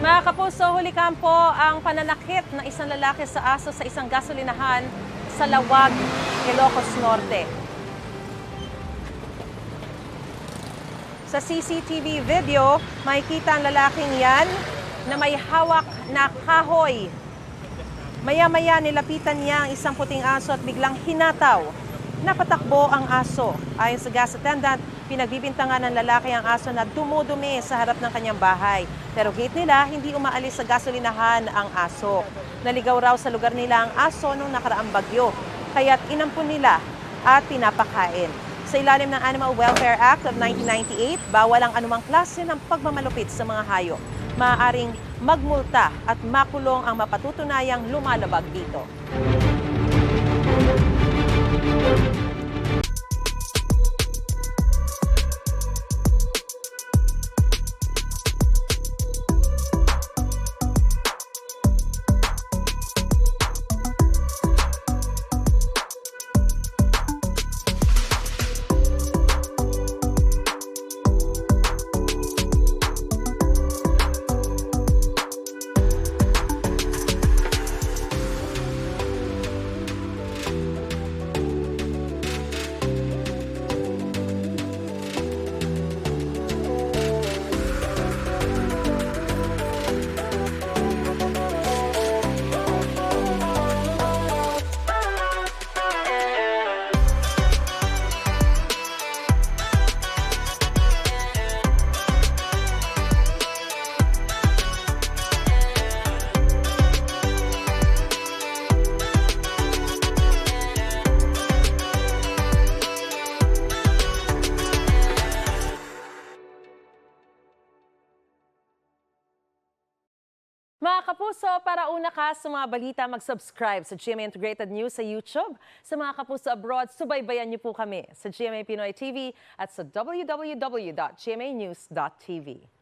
Mga kapuso, huli kampo ang pananakit ng isang lalaki sa aso sa isang gasolinahan sa Lawag, Ilocos Norte. Sa CCTV video, makikita ang lalaking yan na may hawak na kahoy. Maya-maya nilapitan niya ang isang puting aso at biglang hinataw. Napatakbo ang aso. Ayon sa gas attendant, pinagbibintangan ng lalaki ang aso na dumudumi sa harap ng kanyang bahay. Pero gate nila, hindi umaalis sa gasolinahan ang aso. Naligaw raw sa lugar nila ang aso nung nakaraang bagyo. Kaya't inampun nila at pinapakain. Sa ilalim ng Animal Welfare Act of 1998, bawal ang anumang klase ng pagmamalupit sa mga hayop. Maaaring magmulta at makulong ang mapatutunayang lumalabag dito. Mga kapuso, para una ka sa mga balita, mag-subscribe sa GMA Integrated News sa YouTube. Sa mga kapuso abroad, subaybayan niyo po kami sa GMA Pinoy TV at sa www.gmanews.tv.